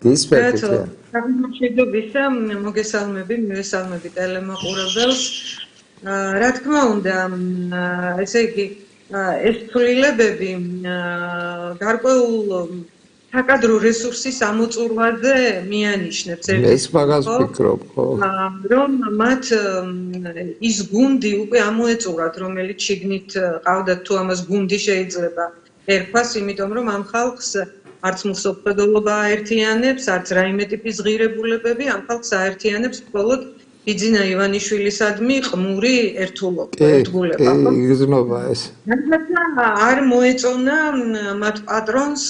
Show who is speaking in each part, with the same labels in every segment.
Speaker 1: გისმენთ.
Speaker 2: მოგესალმებისა, მივესალმები ტელემაყურებელს. რა თქმა უნდა, ესე იგი, ეს ცვლილებები გარკვეულ საკადრო რესურსის ამოწურვაზე მიანიშნებს
Speaker 1: ეს მაგას ვფიქრობ, ხო?
Speaker 2: რომ მათ ის გუნდი უკვე ამოეწურათ, რომელიც შიგნით ყავდათ თუ ამას გუნდი შეიძლება ერქვას, იმიტომ რომ ამ ხალხს არც მსოფლმხედველობა აერთიანებს, არც რაიმე ტიპის ღირებულებები, ამ ხალხს აერთიანებს მხოლოდ ბიძინა ივანიშვილისადმი ყმური ერთგულება.
Speaker 1: იგრძნობა ეს.
Speaker 2: არ მოეწონა მათ პატრონს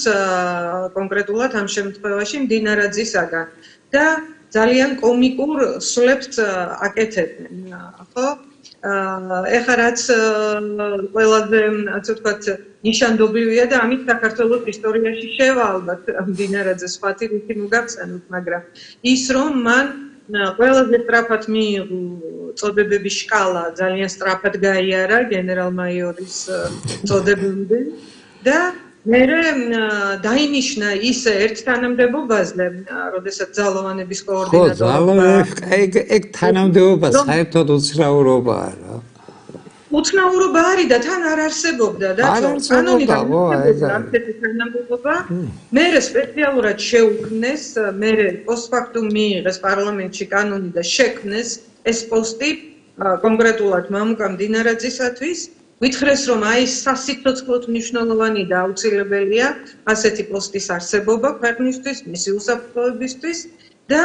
Speaker 2: კონკრეტულად ამ შემთხვევაში მდინარაძისაგან და ძალიან კომიკურ სვლებს აკეთებდნენ, ხო? ეხლა რაც ყველაზე ასე ვთქვათ ნიშანდობლივია და ამით საქართველოს ისტორიაში შევა ალბათ მდინარაძე სხვათი რითი მოგახსენოთ, მაგრამ ის რომ მან ყველაზე სწრაფად მიიღო წოდებების შკალა ძალიან სწრაფად გაიარა გენერალ-მაიორის წოდებამდე და მე დაინიშნა ისე ერთ თანამდებობაზე, როდესაც ძალოვანების კოორდინატორობა.
Speaker 1: ხო, ეგ თანამდებობა საერთოდ უცნაურობაა რა.
Speaker 2: უცნაურობა არის და თან არ არსებობდა და თანამდებობა. მე სპეციალურად შეუქმნეს, მე პოსტფაქტუმ მიიღეს პარლამენტში კანონი და შექმნეს ეს პოსტი კონკრეტულად მამუკა მდინარაძისათვის. ვითხრეს რომ აი სასიცოცხლოდ მნიშვნელოვანი და აუცილებელია ასეთი პოსტის არსებობა ქვეყნისთვის, მისი უსაფრთხოებისთვის და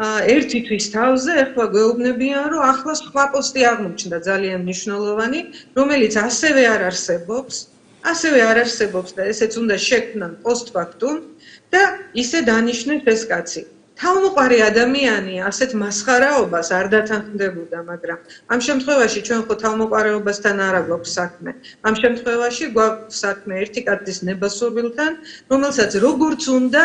Speaker 2: ერთი თვის თავზე ახლა გვეუბნებიან რომ ახლა სხვა პოსტი აღმოჩნდა ძალიან მნიშვნელოვანი, რომელიც ასევე არ არსებობს და ესეც უნდა შექმნან პოსტფაქტუმ და ისე დანიშნეს ეს კაცი. თავმოყარი ადამიანი ასეთ მასხარაობას არ დათანხმდებოდა, მაგრამ ამ შემთხვევაში ჩვენ ხო თავმოყარეობასთან არ გვაქვს საქმე. ამ შემთხვევაში გვაქვს საქმე ერთი კაცის ნებასობილთან, რომელსაც როგორც უნდა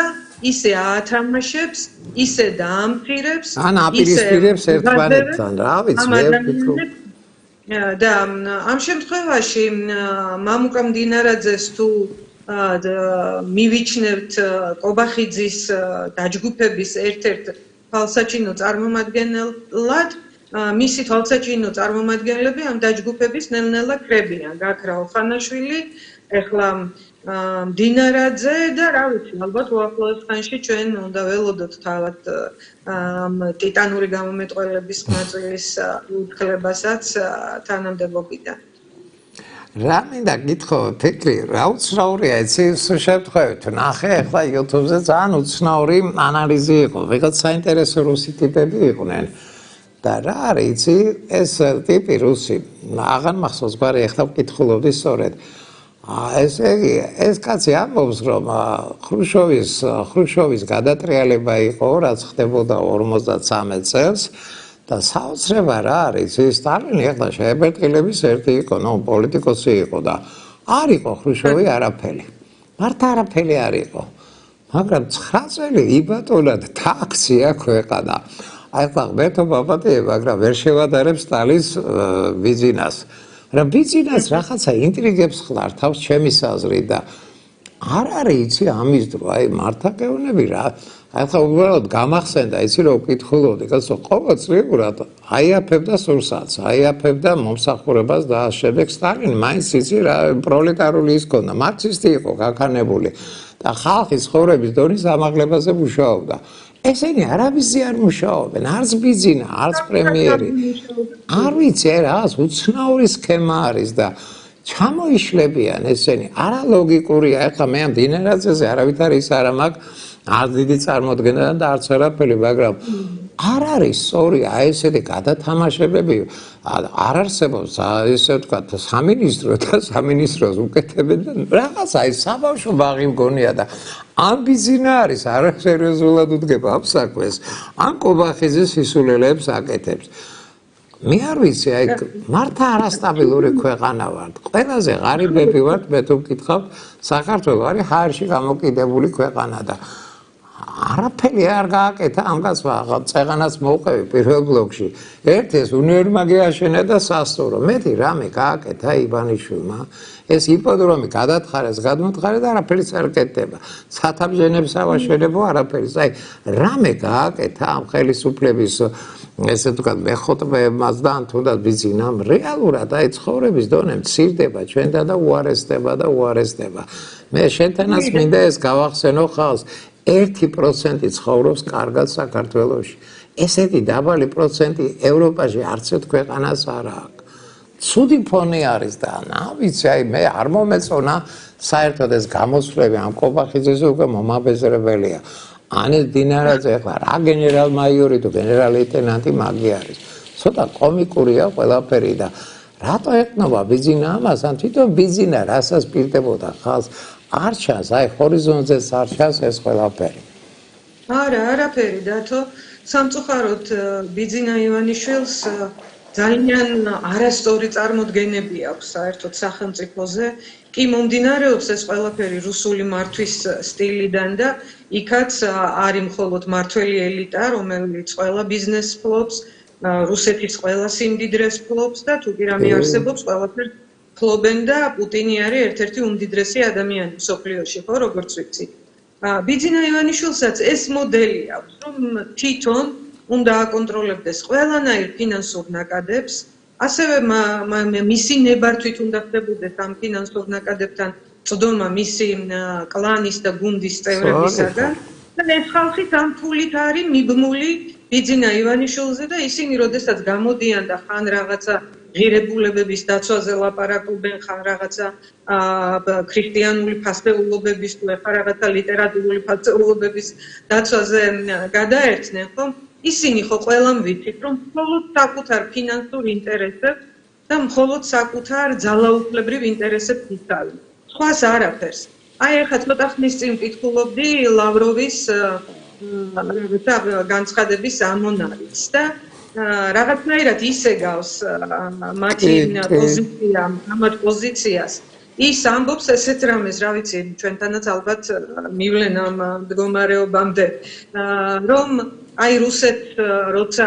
Speaker 2: ისე აათამაშებს, ისე დაამცირებს,
Speaker 1: ან აპირისპირებს ერთმანეთთან, რა ვიცი, მე ვფიქრობ.
Speaker 2: და ამ შემთხვევაში მამუკა მდინარაძეს თუ მივიჩნევთ კობახიძის დაჯგუფების ერთ-ერთ თვალსაჩინო წარმომადგენლად, მისი თვალსაჩინო წარმომადგენლები ამ დაჯგუფების ნელ-ნელა კრებიან. გაქრა ოხანაშვილი, ეხლა მდინარაძე და რა ვიცი, ალბათ უახლოეს ხანში ჩვენ უნდა ველოდოთ თავად ტიტანური გამომეტყველების ნაწილის უთქლებასაც თანამდებობიდან.
Speaker 1: რა მინდა გითხო, ფიქრი, რა უცნაურია იცი შემთხვევით. ნახე, ახლა YouTube-ზე ძალიან უცნაური ანალიზი იყო. ვიღაც საინტერესო რუსი ტიპები იყვნენ. და რა არის იცი, ეს ტიპი რუსი, აღარ მახსოვს გვარი, ახლა ვკითხულობდი სწორედ. ეს კაცი ამბობს, რომ ხრუშოვის გადატრიალება იყო, რაც ხდებოდა 53 წელს. და საოცრება რა არის, სტალინი ახლა შეებერტყილების ერთი იყო, პოლიტიკოსი იყო და არ იყო ხრუშოვი არაფერი. მართა არაფერი არ იყო. მაგრამ 9 წელი იბატონად თაქცია ქვეყანა. ახლა ღმერთო ბაბადია, მაგრამ ვერ შევადარებ სტალინს ბიძინას. რა ბიძინას რაღაცა ინტრიგებს ხლარ თავს ჩემის აზრით და არ არის იცი ამის დრო, აი მართაკევნები რა. ახლა უბრალოდ გამახსენდა იცი რომ ვკითხულობდი, კაცო ყოველწლიურად აიაფებდა სურსათს, აიაფებდა მომსახურებას და შემდეგ სტალინი მაინც იცი რა პროლეტარული ის ქონდა, მარქსისტი იყო გაქანებული და ხალხის ცხოვრების დონის ამაღლებაზე მუშაობდა. ესენი არავისი არ მუშაობენ, არც ბიძინა, არც პრემიერი. არ ვიცი რაღაც უცნაური სქემა არის და ჩამოიშლებიან ესენი, არალოგიკურია. ახლა მე ამ მდინარაძეზე არავითარი ის არა მაქვს არ დიდი წარმოდგენა და არც არაფერი, მაგრამ არ არის სწორი აი ესეთი გადათამაშებები, არ არსებობს ესე ვთქვათ სამინისტრო და სამინისტროს უკეთებენ და რაღაც აი საბავშვო ბაღი მგონია და ამ ბიზინა არის არასერიოზულად უდგება ამ საქმეს, ან კობახიძის სისულელეებს აკეთებს. მე არ ვიცი, აი მართა არასტაბილური ქვეყანა ვართ. ყველაზე ღარიბები ვართ, მე თუ ვკითხავთ, საქართველო არის ჰაერში გამოკიდებული ქვეყანა და არაფერი არ გააკეთა ამას წეღანას მოვყევი პირველ ბლოკში. ერთი ეს უნივერმაგი აშენა და სასტუმრო. მეტი რამე გააკეთა ივანიშვილმა. ეს იპოდრომი გადათხარეს, გადმოთხარეს და არაფერიც არ კეთდება. სათავჟენებს ავაშენებო არაფერიც. აი, რამე გააკეთა ამ ხელისუფლების ესე ვთქვათ, მეხოთბეებმაც და თუნდაც ბიზნესამ რეალურად აი ცხოვრების დონე მცირდება ჩვენთან და უარესდება. მე შენთანაც მინდა ეს გავახსენო ხალხს. 1% ცხოვრობს კარგად საქართველოში. ესეთი დაბალი პროცენტი ევროპაში არც ერთ ქვეყანას არ აქვს. ცუდი ფონი არის და ვიცი, აი მე არ მომეწონა საერთოდ ეს გამოსვლები ამ კობახიძეს უკვე მომაბეზრებელია. ანეს დინარაძე ახლა რა გენერალ-მაიორი თუ გენერალ-ლეიტენანტი მაგი არის. ცოტა კომიკურია ყველაფერი და რატო ეკნობა ბიზინა ამას? ან თვითონ ბიზინა რასაც პირდებოდა ხალხს არ ჩანს, აი ჰორიზონტზეც არ ჩანს ეს ყველაფერი.
Speaker 2: არა, არაფერი დათო. სამწუხაროდ ბიზინა ივანიშვილს ძალიან არასწორი წარმოდგენები აქვს საერთოდ სახელმწიფოზე. კი მომდინარეობს ეს ყველაფერი რუსული მართვის სტილიდან და იქაც არის მხოლოდ მართველი ელიტა, რომელიც ყველა ბიზნესს ფლობს, რუსეთის ყველა სიმდიდრეს ფლობს და თუ კი რამე არსებობს, ყველაფერს ფლობენ და პუტინი არის ერთ-ერთი უმდიდრესი ადამიანი მსოფლიოში, ხო, როგორც ვიცი. ბიზინა ივანიშვილსაც ეს მოდელი აქვს, რომ თვითონ უნდა აკონტროლებდეს ყველანაირ ფინანსურ ნაკადებს, ასევე მისი ნებართვით უნდა ხდებოდეს ამ ფინანსურ ნაკადებთან წდომა მისი კლანის და გუნდის წევრებისაგან და ეს ხალხი ამ ფულით არის მიბმული ბიზინა ივანიშვილზე და ისინი როდესაც გამოდიან და ხან რაღაცა ღირებულებების დაცვაზე ლაპარაკობენ, ხან რაღაცა ქრისტიანული ფასეულობების თუ ახლა რაღაცა ლიტერატურული ფასეულობების დაცვაზე გადაერთნენ, ხო? ისინი ხო ყველამ ვიცით, რომ მხოლოდ საკუთარ ფინანსურ ინტერესებს და მხოლოდ საკუთარ ძალაუფლებრივ ინტერესებს იცავენ. სხვას არაფერს. აი ახლა ცოტა ხნის წინ ვკითხულობდი ლავროვის განცხადების ამონარიც და რაღაცნაირად ისე გავს მათი პოზიციას. ის ამბობს ესეთ რამეს, რა ვიცი, ჩვენთანაც ალბათ მივლენ ამ მდგომარეობამდე, რომ აი რუსეთს როცა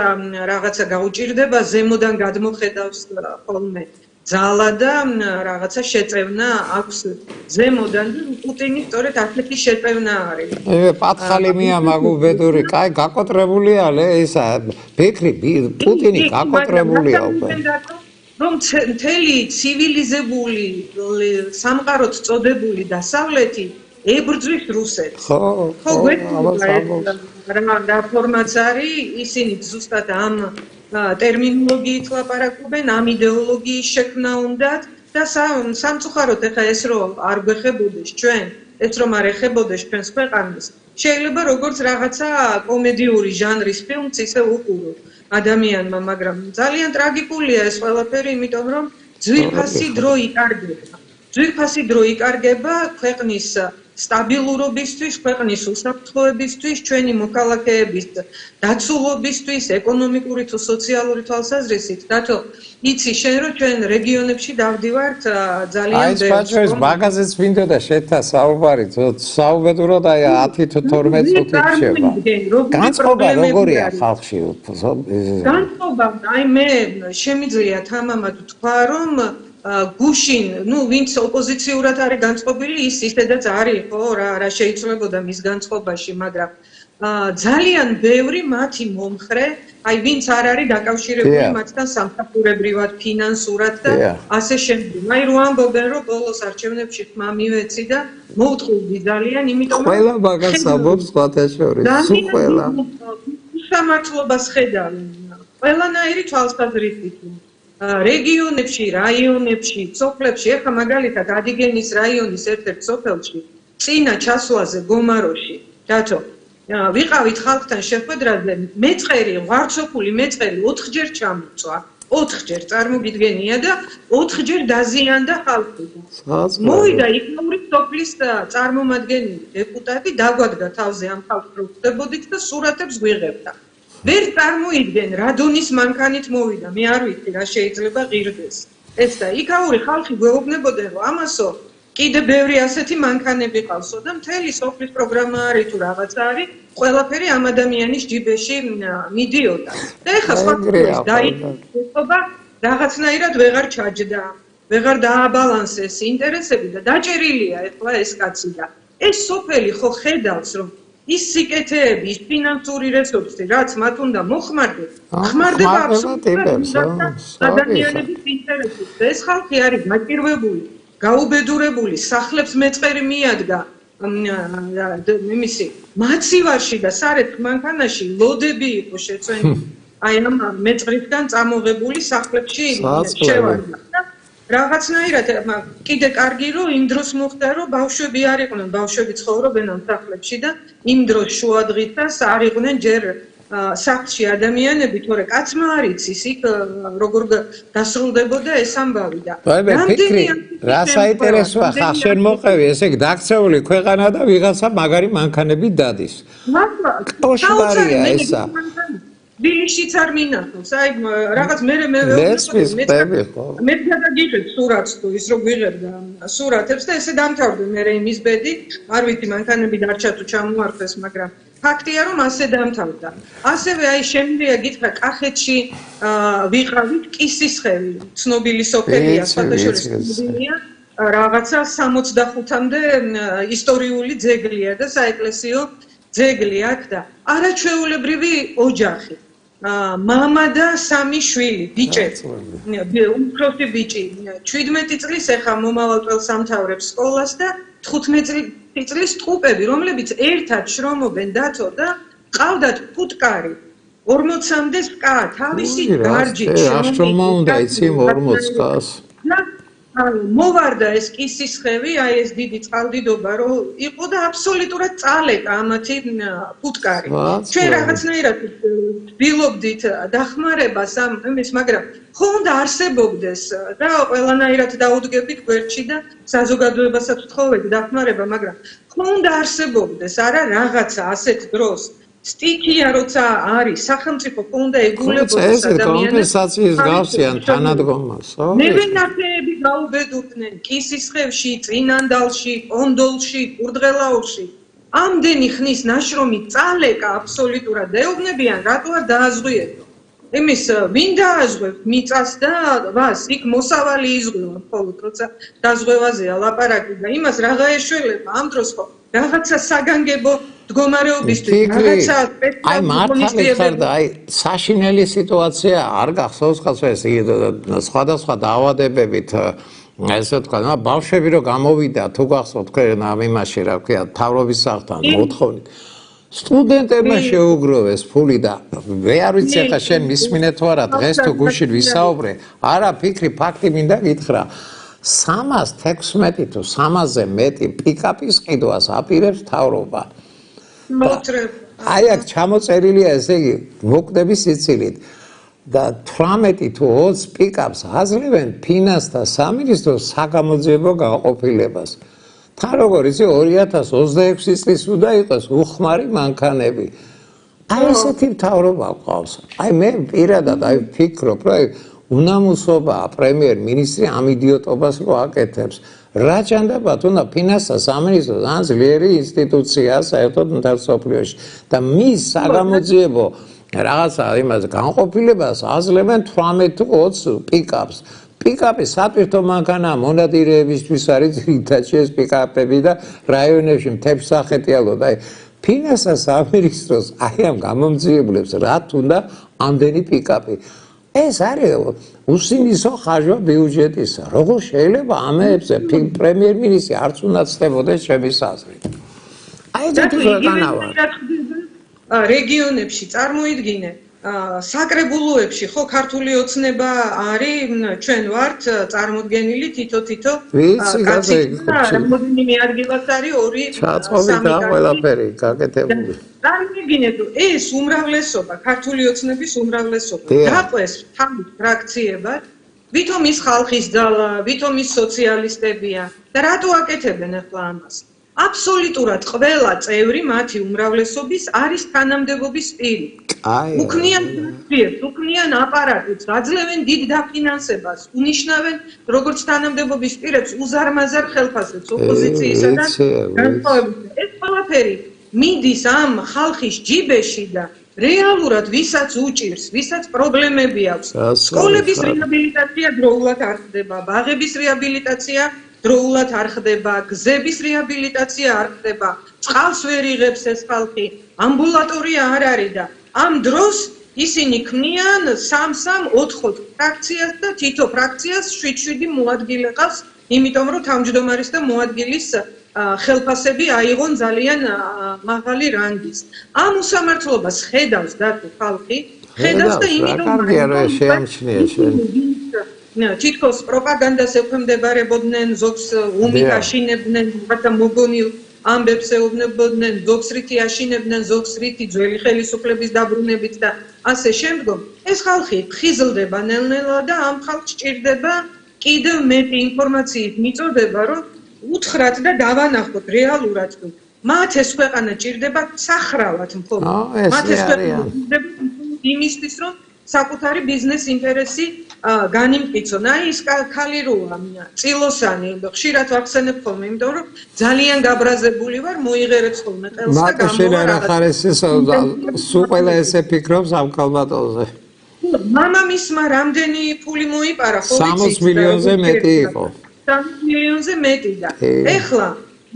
Speaker 2: რაღაცა გაუჭირდება, ზემოდან გადმოხედავს ხოლმე ძალა და რაღაცა შეწევნა აქვს ზემოდან და პუტინის სწორედ ასეთი შეწევნა არის.
Speaker 1: პათხალი მიამაგუბედური, კაი გაკოტრებულია ისა ფიქრი პუტინი გაკოტრებულია უკვე.
Speaker 2: რომ მთელი ცივილიზებული სამყაროთ წოდებული დასავლეთი ებრძვის რუსეთს. ხო, რა ფორმაც არის, ისინი ზუსტად ამ ტერმინოლოგიით ლაპარაკობენ, ამ იდეოლოგიის შექმნა უნდათ და სამწუხაროდ ახლა ეს რომ არ გვეხებოდეს ჩვენ, ეს რომ არ ეხებოდეს ჩვენს ქვეყანას, შეიძლება როგორც რაღაცა კომედიური ჟანრის ფილმს ისე უყუროთ ადამიანმა, მაგრამ ძალიან ტრაგიკულია ეს ყველაფერი, იმიტომ რომ ძვირფასი დრო იკარგება. ძვირფასი დრო იკარგება ქვეყნის სტაბილურობისთვის, ქვეყნის უსაფრთხოებისთვის, ჩვენი მოქალაქეების დაცულობისთვის, ეკონომიკური თუ სოციალური თვალსაზრისით. დათო, იცი შენ რომ ჩვენ რეგიონებში დავდივართ ძალიან
Speaker 1: ბევრს. აი ეს მაგაზეც მინდოდა შეთა საუბარი, საუბედუროდ აი 10 თუ 12 წუთი რჩება. განწყობა როგორია ხალხში?
Speaker 2: განწყობა, აი მე შემიძლია თამამად თქვა, რომ გუშინ, ვინც ოპოზიციურად არის განწყობილი, ის ისედაც არის, ხო, რა შეიძლებოდა მის განწყობაში, მაგრამ ძალიან ბევრი მათი მომხრე, აი ვინც არ არის დაკავშირებული მათთან სამსახურებრივად, ფინანსურად და ასე შემდეგ. აი რო ამბობენ, რომ ბოლოს არჩევნებში ხმა მივეცი და მოუწყვილდი ძალიან, იმიტომ რომ
Speaker 1: ყველა მაგას ამბობს სხვათა შორის, სულ ყველა.
Speaker 2: უსამართლობას ხედავენ. ყველანაირი თვალსაზრისით. რეგიონებში, რაიონებში, სოფლებში, ახლა მაგალითად ადიგენის რაიონის ერთ-ერთ სოფელში, წინა ჩასვლაზე გომაროში, დათო, ვიყავით ხალხთან შეხვედრაზე, მეწყერი, ვარცოფული მეწყერი 4-ჯერ ჩამოწვა, 4-ჯერ წარმოგიდგენია და 4-ჯერ დაზიანდა ხალხი. მოვიდა იქნური სოფლის წარმომადგენელი დეპუტატი, დაგვადგა თავზე ამ ხალხს რო ხდებოდით და სურათებს გვიღებდა. ვერ წარმოიდგენ რა დონის მანქანით მოვიდა, მე არ ვიცი რა შეიძლება ღირდეს. ეს და იქაური ხალხი გვეუბნებოდნენ, რომ ამასო კიდე ბევრი ასეთი მანქანები ყავსო და მთელი სოფლის პროგრამა არის თუ რაღაცა არის, ყველაფერი ამ ადამიანის ჯიბეში მიდიოდა. და ეხლა სხვა დაიწყება რაღაცნაირად ვეღარ ჩაჯდა, ვეღარ დააბალანსეს ინტერესები და დაჭერილია ეხლა ეს კაცი და ეს სოფელი ხო ხედავს რომ ის სიკეთეები, ის ფინანსური რესურსი, რაც მათ უნდა მოხმარდეს, ხმარდება აბსოლუტურად ადამიანების ინტერესით. ეს ხალხი არის გაჭირვებული, გაუბედურებული, სახლებს მეწყერი მიადგა იმისი მაცივარში და სარეთ მანქანაში ლოდები იყო შეწვენილი. აი ამ მეწყრისგან წამოღებული სახლებში შევარდა. რაღაცნაირად კიდე კარგი რომ იმ დროს მოხდა რომ ბავშვები არ იყვნენ, ბავშვები ცხოვრობენ ამ სახლებში და იმ დროს შუადღითას არ იყვნენ ჯერ სახლში ადამიანები, თორე კაცმა არ იცის იქ როგორ დასრულდებოდა ეს ამბავი და
Speaker 1: რამდენი რა საინტერესოა ხა შენ მოყევი, ესე იგი დაქცეული ქვეყანა და ვიღაცა მაგარი მანქანები დადის. კოშმარია ესა.
Speaker 2: დილიშიც არ მინახავს, აი რაღაც მე გადაგიღებ სურათს თუ ის რო გვიღებდა სურათებს და ესე დამთავრდა მე იმის ბედი, არ ვიცი მანქანები დარჩა თუ ჩამოართვეს, მაგრამ ფაქტია რომ ასე დამთავრდა. ასევე აი შემიძლია გითხრა კახეთში ვიყავით კისისხევი, ცნობილი სოფელია, საერთაშორისო რაღაცა 65-მდე ისტორიული ძეგლია და საეკლესიო ძეგლი აქ და არაჩვეულებრივი ოჯახი. მამა და 3 შვილი, ბიჭები. უმცროსი ბიჭი 17 წლის ეხა მომავალ წელს ამთავრებს სკოლას და 15 წლის ტყუპები, რომლებიც ერთად შრომობენ დათო და ყავდათ ფუტკარი. 40-მდე სკა, თავისი გარჯით
Speaker 1: შრომა უნდა იცი 40 სკას.
Speaker 2: მოვარდა ეს კისისხევი, აი ეს დიდი წყალდიდობა რო იყო და აბსოლუტურად წალეკა ამათი ფუტკარი. ჩვენ რაღაცნაირად ვცდილობდით დახმარებას ამ იმის, მაგრამ ხო უნდა არსებობდეს და ყველანაირად დაუდგებით გვერდში და საზოგადოებასაც ვთხოვეთ დახმარება, მაგრამ ხო უნდა არსებობდეს არა რაღაცა ასეთ დროს სტიქია როცა არის სახელმწიფო ხო უნდა ეგულებოდეს ადამიანებს
Speaker 1: კომპენსაციის გავსიან თანადგომას.
Speaker 2: ნებენათეები გაუბედურდნენ კისისხევში, წინანდალში, პონდოლში, კურდღელაურში. ამდენი ხნის ნაშრომი წალეკა აბსოლუტურად ეუბნებიან, რატო არ დააზღვიებო. იმის ვინ დააზღვევთ მიწას და ვას იქ მოსავალი იზღვევა მხოლოდ როცა დაზღვევაზეა ლაპარაკი და იმას რაღა ეშველება ამ დროს ხო რაღაცა საგანგებო მდგომარეობისთვის რაღაცა
Speaker 1: აი მართალი ხარ და აი საშინელი სიტუაცია არ გახსოვს ხალხს ეს სხვადასხვა დაავადებებით ესე თქვა ბავშვები რო გამოვიდა თუ გახსოვთ თქვენ ამ იმაში რა ქვია თავრობის სახლთან მოთხოვნით სტუდენტებმა შეუგროვეს ფული და მე არ ვიცი ახლა შენ მისმინე თუ არა დღეს თუ გუშინ ვისაუბრე არა ფიქრი ფაქტი მინდა გითხრა 316 თუ 300-ზე მეტი პიკაპის ყიდვას აპირებს თავრობა აი აქ ჩამოწერილია ესე იგი მოკვდების სიცილით და 18 თუ 20 პიკაპს აძლევენ ფინანსთა სამინისტროს საგამოძიებო განყოფილებას თან როგორ იცი 2026 წლის უნდა იყოს უხმარი მანქანები აი ესეთი მთავრობა ყავს აი მე პირადად აი ვფიქრობ რომ უნამუსობა პრემიერ-მინისტრი ამ იდიოტობას რო აკეთებს რა ჭანდაბათ უნდა ფინანსთა სამინისტროს ან ძლიერი ინსტიტუცია საერთოდ მთელსოფლიოში და მის საგამოძიებო რაღაცა იმას განყოფილებას აძლევენ 18 თუ 20 პიკაპს პიკაპი სატვირთო მანქანა მონადირეებისთვის არის ძირითადად ეს პიკაპები და რაიონებში მთებს სახეთიალოდ აი ფინანსთა სამინისტროს აი ამ გამომძიებლებს რა თუნდა ამდენი პიკაპი ეს არის უსინისო ხარჯვა ბიუჯეტისა როგორ შეიძლება ამებზე პრემიერ-მინისტრი არც უნდა ცდებოდეს ჩემი აზრით აი ეს ქვეყანაა
Speaker 2: რეგიონებში წარმოიდგინე საკრებულოებში ხო ქართული ოცნება არის ჩვენ ვართ წარმოდგენილი თითო კაცი რამდენიმე ადგილას არის 2-3
Speaker 1: და ყველაფერი გაკეთებული
Speaker 2: წარმოიდგინეთ ეს უმრავლესობა ქართული ოცნების უმრავლესობა დაყვეს თავის ფრაქციებად ვითომ ის ხალხის ძალა ვითომ ის სოციალისტებია და რატო აკეთებენ ახლა ამას აბსოლუტურად ყველა წევრი მათი უმრავლესობის არის თანამდებობის პირი უქმნიან აპარატებს, აძლევენ დიდ დაფინანსებას, უნიშნავენ როგორც თანამდებობის პირებს უზარმაზარ ხელფასებს ოპოზიციისა და განსხვავებისა. ეს ყველაფერი მიდის ამ ხალხის ჯიბეში და რეალურად ვისაც უჭირს, ვისაც პრობლემები აქვს. სკოლების რეაბილიტაცია დროულად არ ხდება, ბაღების რეაბილიტაცია დროულად არ ხდება, გზების რეაბილიტაცია არ ხდება, წყალს ვერ იღებს ეს ხალხი, ამბულატორია არ არის და ამ დროს ისინი ქმნიან 3-4 ფრაქციას და თითო ფრაქციას 7-7 მოადგილე ყავს, იმიტომ რომ თავმჯდომარის და მოადგილის ხელფასები აიღონ ძალიან მაღალი რანგის. ამ უსამართლობას ხედავს დათო ხალხი, ხედავს და იმიტომ თითქოს პროპაგანდას ექვემდებარებოდნენ, ზოგს ომით აშინებდნენ, რაღაცა მოგონილ ამბებს ეუბნებოდნენ, ზოგს რითი აშინებდნენ, ზოგს რითი ძველი ხელისუფლების დაბრუნებით და ასე შემდგომ. ეს ხალხი ფხიზლდება ნელ-ნელა და ამ ხალხს ჭირდება კიდევ მეტი ინფორმაციით მიწოდება, რომ უთხრათ და დავანახოთ რეალურად თუ მათ ეს ქვეყანა ჭირდება სახრალად მხოლოდ. მათ ეს ქვეყანა ჭირდება იმისთვის, რომ საკუთარი ბიზნეს ინტერესი განიმტკიცონ. აი ის ქალი როა წილოსანი, ხშირად ვახსენებ ხოლმე, იმიტომ რომ ძალიან გაბრაზებული ვარ, მოიღერებს ხოლმე ყელს და
Speaker 1: გამოვა. შენ არა ხარ ეს სულ ყველა ესე ფიქრობს ამ კალბატონზე.
Speaker 2: მამამისმა რამდენი ფული მოიპარა, ხო
Speaker 1: ვიცი? 60 მილიონზე მეტი იყო.
Speaker 2: 60 მილიონზე მეტი და ეხლა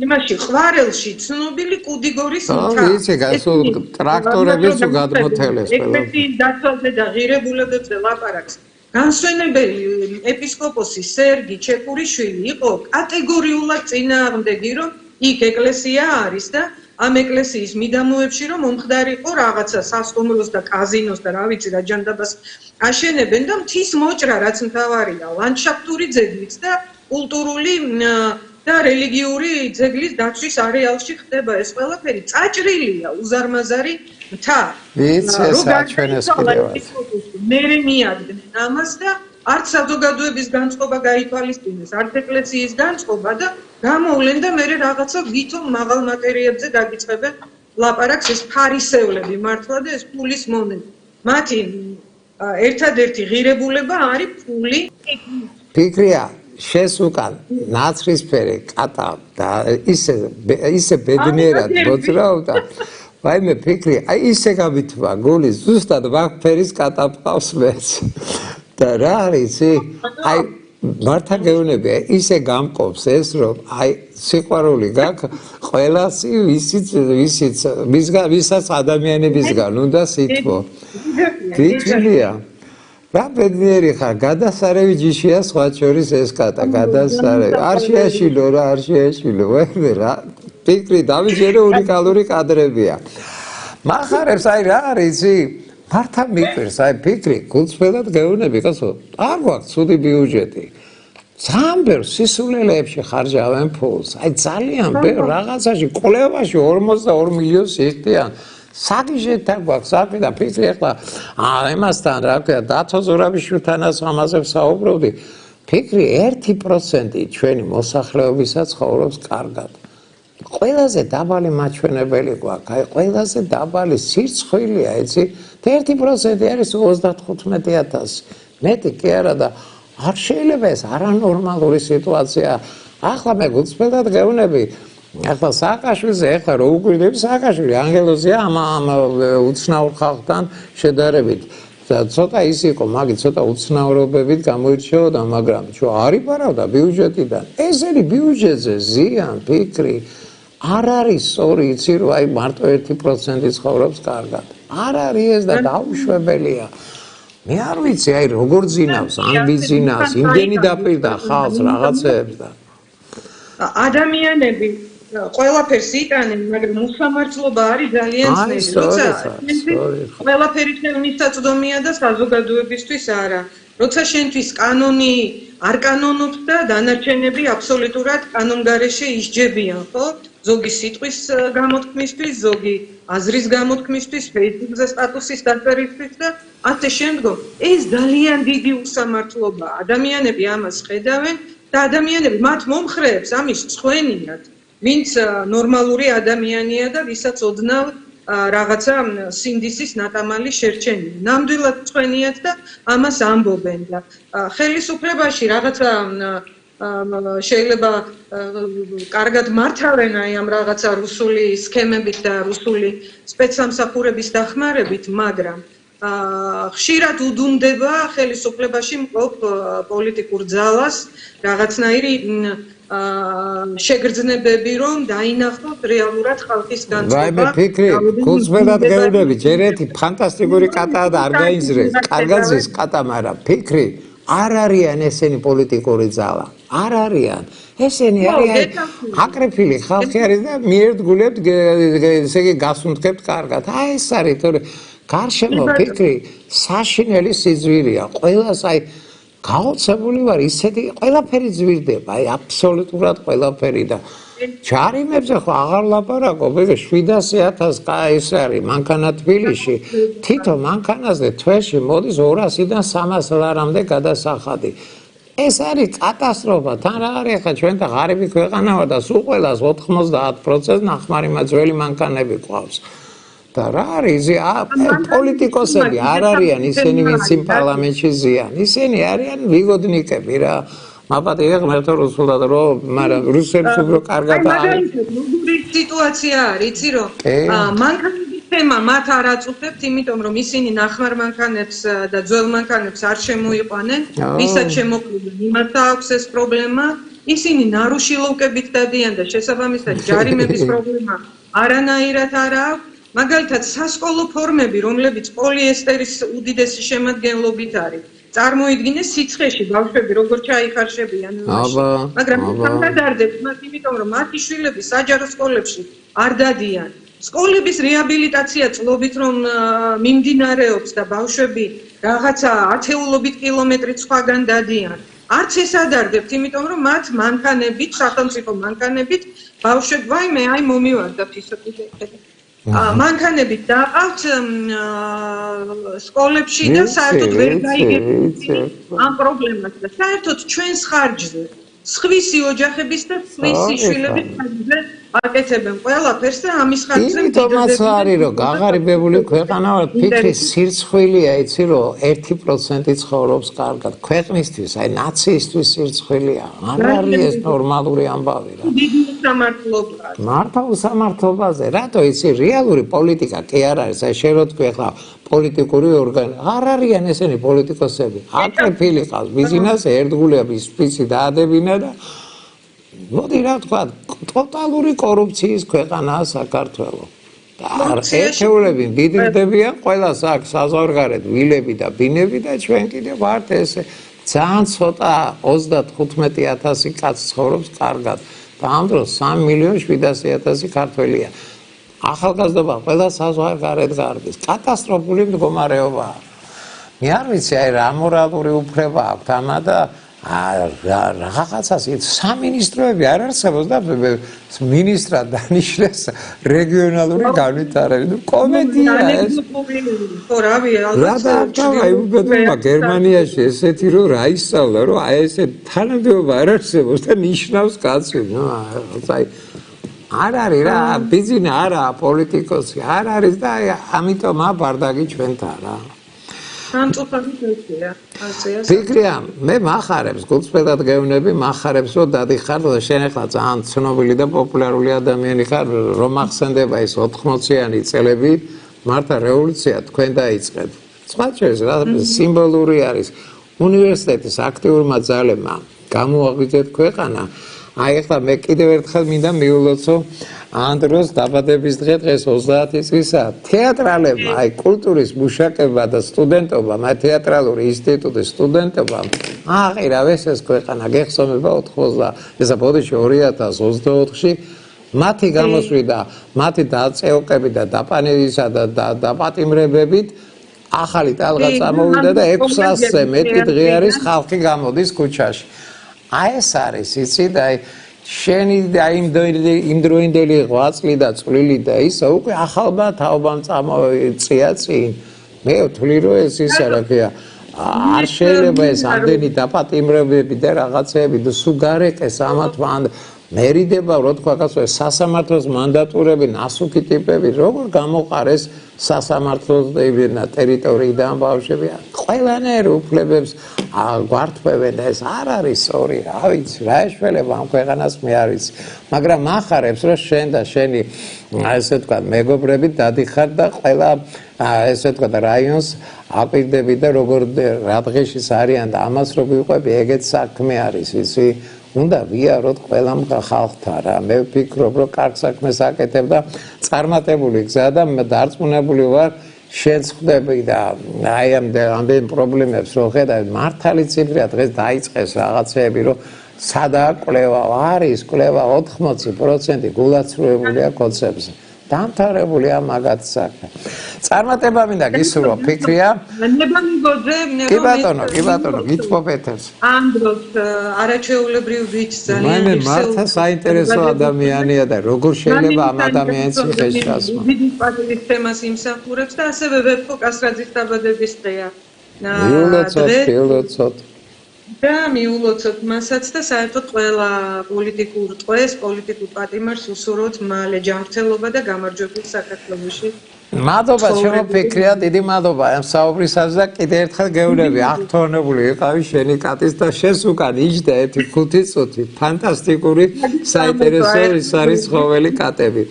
Speaker 2: იმაში ყვარელში ცნობილი კუდიგორის მთა.
Speaker 1: ვიცი, გასულ ტრაქტორებიც გადმოთელეს ყველა.
Speaker 2: ეფექტი დაცვალზე და ღირებულებებზე ლაპარაკს. განსვენებელი ეპისკოპოსი სერგი ჩეპურიშვილი იყო კატეგორიულად წინააღმდეგი, რომ იქ ეკლესია არის და ამ ეკლესიის მიდამოებში რომ მომხდარი იყო რაღაცა სასტუმროს და კაზინოს და რა ვიცი რა ჯანდაბას აშენებენ და მთის მოჭრა რაც მთავარია, ლანდშაფტური ძეგლიც და კულტურული და რელიგიური ძეგლის დაცვის არეალში ხდება ეს ყველაფერი. წაჭრილია უზარმაზარი მთა.
Speaker 1: ვიცი, საჩვენეს კიდევაც.
Speaker 2: მერე მიადგნენ ამას და არც საზოგადოების განწყობა გაითვალისწინეს, არც ეკლესიის განწყობა და გამოვლენ და მერე რაღაცა ვითომ მაღალ მატერიებზე დაგიწყებენ ლაპარაკს ეს ფარისევლები მართლა და ეს ფულის მონეტა. მათი ერთადერთი ღირებულება არის ფული.
Speaker 1: ფიქრია შეს უკან ნაცრისფერი კატა და ისე ბედნიერად მოძრაობდა. ვაიმე ფიქრი, აი ისე გამithვა გული ზუსტად ვაფერის კატა ყავს მეც. და რა არის აი მართა გეუნები ისე გამყოფს ეს რომ აი სიყვარული გაქვს ყველას ვისიც ვისაც ადამიანებისგან უნდა სიტყვა. გიჩვენია რა ბედნიერი ხარ, გადასარევი ჯიშია სხვა შორის ეს კატა, გადასარევი. არ შეაშილო რა, არ შეაშილო. ვაიმე რა, ფიქრი დავიჯერე უნიკალური კადრებია. მახარებს აი რა არის მართა მიყვარს აი ფიქრი, გულწრფელად გეუბნები, კაცო, არ გვაქვს ცუდი ბიუჯეტი. ძალიან ბევრ სისულელეებში ხარჯავენ ფულს. აი ძალიან ბევრ რაღაცაში, კვლევაში 42 მილიონს იხდიან. საგიჟეთ არ გვაქვს საქმე და ფიქრი ახლა ამასთან რა ქვია დათო ზურაბიშვილთანაც ამაზე ვსაუბრობდი. ფიქრი 1% ჩვენი მოსახლეობისაც ცხოვრობს კარგად. ყველაზე დაბალი მაჩვენებელი გვაქვს, აი ყველაზე დაბალი სირცხვილია, იცი? 1% არის 35,000. მეტი კი არა და არ შეიძლება ეს არანორმალური სიტუაცია. ახლა მე გულწრფელად გეუბნები ახლა სააკაშვილზე ახლა რო უგვირდები სააკაშვილი ანგელოზია ამ უცნაურ ხალხთან შედარებით და ცოტა ის იყო მაგით ცოტა უცნაურობებით გამოირჩეოდა მაგრამ čo არ იპარავდა ბიუჯეტიდან ესენი ბიუჯეტზე ზიან ფიქრი არ არის სწორი იცი რომ აი მარტო 1% ცხოვრობს კარგად არ არის ეს და დაუშვებელია მე არ ვიცი აი როგორ ძინავს ან ვიზინავს იმდენი დაპირდა ხალხს რაღაცეებს და
Speaker 2: ადამიანები ყველაფერს იტანენ, მაგრამ უსამართლობა არის ძალიან ძნელი. როცა ყველაფერი ხელმისაწვდომია და საზოგადოებისთვის არა. როცა შენთვის კანონი არ კანონობს და დანარჩენები აბსოლუტურად კანონგარეშე ისჯებიან, ხო? ზოგი სიტყვის გამოთქმისთვის, ზოგი აზრის გამოთქმისთვის, Facebook-ზე სტატუსის დაწერისთვის და ასე შემდგომ. ეს ძალიან დიდი უსამართლობაა. ადამიანები ამას ხედავენ და ადამიანები მათ მომხრეებს ამის წვენიათ. ვინც ნორმალური ადამიანია და ვისაც ოდნავ რაღაცა სინდისის ნატამალი შერჩენილი. ნამდვილად წვენიათ და ამას ამბობენ და ხელისუფლებაში რაღაცა შეიძლება კარგად მართავენ აი ამ რაღაცა რუსული სქემებით და რუსული სპეცსამსახურების დახმარებით, მაგრამ ხშირად უდუმდება ხელისუფლებაში მყოფ პოლიტიკურ ძალას რაღაცნაირი შეგრძნებები, რომ დაინახოთ რეალურად ხალხის განწყობა.
Speaker 1: რაიმე ფიქრი, გულწრფელად გეუბნები, ჯერ ერთი ფანტასტიკური კატაა და არ გაიზრეს. კარგად ზის კატა, მაგრამ ფიქრი, არ არიან ესენი პოლიტიკური ძალა. არ არიან. ესენი არიან აკრეფილი ხალხი არის და მიერთგულებთ, ესე იგი გასუნთქებთ კარგად. აი ეს არის, თორე გარშემო ფიქრი საშინელი სიძვირია. ყველას აი გაოცებული ვარ, ისეთი ყველაფერი ძვირდება, აი აბსოლუტურად ყველაფერი და ჯარიმებზე ხო აღარ ლაპარაკობ, ეგ 700,000 ის არის მანქანა თბილისში, თითო მანქანაზე თვეში მოდის 200-დან 300 ლარამდე გადასახადი. ეს არის კატასტროფა, თან რა არის ხა ჩვენ და ღარიბი ქვეყანა ვარ და სულ ყველას 90% ნახმარი მაძველი მანქანები ყავს. და რა არის პოლიტიკოსები არ არიან ისინი ვინც იმ პარლამენტში ზიან ისინი არიან ვიგოდნიკები რა მაპატია ღმერთო რუსულად რომ მაგრამ რუსებს უფრო კარგად არის
Speaker 2: სიტუაცია არის იცი რომ მანქანების თემა მათ არ აწუხებთ იმიტომ რომ ისინი ნახმარ მანქანებს და ძველ მანქანებს არ შემოიყვანენ ვისაც შემოკლდნენ იმათ აქვს ეს პრობლემა ისინი ნარუშილოვკებით დადიან და შესაბამისად ჯარიმების პრობლემა არანაირად არ აქვს მაგალითად სასკოლო ფორმები, რომლებიც პოლიესტერის უდიდესი შემადგენლობით არის. წარმოიდგინეს სიცხეში ბავშვები როგორ ჩაიხარშებიან იმაში. მაგრამ სტანდარტებს მათ იმიტომ რომ მათი შვილები საჯარო სკოლებში არ დადიან. სკოლების რეაბილიტაცია წლობით რომ მიმდინარეობს და ბავშვები რაღაცა ათეულობით კილომეტრით სხვაგან დადიან. არც ეს ადარდებთ, იმიტომ რომ მათ მანქანებით, სახელმწიფო მანქანებით ბავშვები ვაიმე აი მომივარდა ფისოფიდე მანქანებით დაყავთ სკოლებში და საერთოდ ვერ გაიგებთ ამ პრობლემას და საერთოდ ჩვენს ხარჯზე სხვისი ოჯახების და სხვისი შვილების ხარჯზე აკეთებენ ყველაფერს და ამის ხარჯზე
Speaker 1: იმიტომაც არის რომ გაღარიბებული ქვეყანა ვართ ფიქრი სირცხვილია იცი რომ 1% ცხოვრობს კარგად ქვეყნისთვის აი ნაციისთვის სირცხვილია არ არის ეს ნორმალური ამბავი რა მართა უსამართლობაზე რატო იცი რეალური პოლიტიკა კი არ არის აი შენ რო თქვი ახლა პოლიტიკური ორგანო არ არიან ესენი პოლიტიკოსები აკრეფილი ყავს ბიზნეს ერთგულები სპიცი დაადებინა და მოდი რა თქვა ტოტალური კორუფციის ქვეყანაა საქართველო და ერთეულები დიდდებიან ყველას აქვს საზღვარგარეთ ვილები და ბინები და ჩვენ კიდევ ვართ ესე ძალიან ცოტა 35,000 კაცი ცხოვრობს კარგად და ამ დროს 3,700,000 ქართველია ახალგაზრდობა ყველა საზღვარგარეთ გარბის კატასტროფული მდგომარეობაა მე არ ვიცი აი რა მორალური უფლება აქვს ამა და რაღაცას სამინისტროები არ არსებობს და მინისტრად დანიშნეს რეგიონალური განვითარება კომედია ეს
Speaker 2: ხო რავი
Speaker 1: ალბათ გერმანიაში ესეთი რომ რა ისწავლა რომ აი ესე თანამდებობა არ არსებობს და ნიშნავს კაცი აი არ არის რა ბიზნესი არა პოლიტიკოსი არ არის და ამიტომ ბარდაგი ჩვენთან რა ფიქრია მე მახარებს გულწრფელად გეუბნები მახარებს რომ დადიხარ და შენ ახლა ძალიან ცნობილი და პოპულარული ადამიანი ხარ რომ ახსენდება ეს 80-იანი წლები მართა რევოლუცია თქვენ დაიწყეთ სხვა შეს რა სიმბოლური არის უნივერსიტეტის აქტიურმა ძალებმა გამოაღვიძეთ ქვეყანა აი ახლა მე კიდევ ერთხელ მინდა მიულოცო ამ დროს დაბადების დღეს 30 წლისა თეატრალებმა აი კულტურის მუშაკებმა და სტუდენტებმა მე თეატრალური ინსტიტუტის სტუდენტებმა აღირავეს ეს ქვეყანა გეხსოვნება 2024-ში მათი გამოსვლით მათი დაწეოკები და დაპანებისა და დაპატიმრებებით ახალი ტალღა წამოვიდა და 600-ზე მეტი დღე არის ხალხი გამოდის ქუჩაში აი ეს არის იცი და აი შენი და იმ დროინდელი ღვაწლი და წვლილი და ისა უკვე ახალმა თაობამ წამოწია წინ მე ვთვლი რომ ეს ისა რა ქვია არ შეიძლება ეს ამდენი დაპატიმრებები და რაღაცეები და სულ გარეკეს ამათ მერიდება რო თქვა გასვე სასამართლოს მანდატურები ნასუქი ტიპები როგორ გამოყარეს სასამართლოს ტერიტორიიდან ბავშვები ყველანაირ უფლებებს გვართმევენ ეს არ არის სწორი რა ვიცი რა ეშველება ამ ქვეყანას მე არ ვიცი მაგრამ მახარებს რომ შენ და შენი ესე თქვა მეგობრები დადიხარ და ყველა ესე თქვა რაიონს აპირდები და როგორ რა დღეშიც არიან და ამას რო ვიყვები ეგეც საქმე არის ისი უნდა ვიაროთ ყველამ ხალხთან რა მე ვფიქრობ რომ კარგ საქმეს აკეთებ და წარმატებული გზა და დარწმუნებული ვარ შენც ხვდები და აი ამდენ პრობლემებს რო ხედავ მართალი ციფრია დღეს დაიწყეს რაღაცეები რომ სადაა კვლევა არის კვლევა 80% გულაცრუებულია კონცეფტზე დამთავრებულია მაგათ საქმე წარმატება მინდა გისურვო ფიქრია
Speaker 2: ნება მიგოძე
Speaker 1: კი ბატონო გითხოვ ეთერს
Speaker 2: ამ დროს არაჩვეულებრივ ვიჩ ძალიან
Speaker 1: მე მართა საინტერესო ადამიანია და როგორ შეიძლება ამ ადამიანის ციხეში ჩასვლა
Speaker 2: დიდი პატრის თემას იმსახურებს და ასევე ვეფხო კასრაძის დაბადების დღეა
Speaker 1: მიულოცოთ
Speaker 2: და მიულოცოთ მასაც და საერთოდ ყველა პოლიტიკურ ტყვეს, პოლიტიკურ პატიმარს უსურვოთ მალე ჯანმრთელობა და გამარჯვებული საქართველოში.
Speaker 1: მადლობა შემოფიქრია, დიდი მადლობა ამ საუბრისას და კიდევ ერთხელ გეუბნები, აღთქმული იყავი შენი კატის და შენს უკან იჯდა 1-5 წუთი. ფანტასტიკური, საინტერესო ის არის ცხოველი კატები.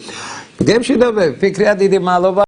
Speaker 1: გემშვიდობები, ფიქრია, დიდი მადლობა.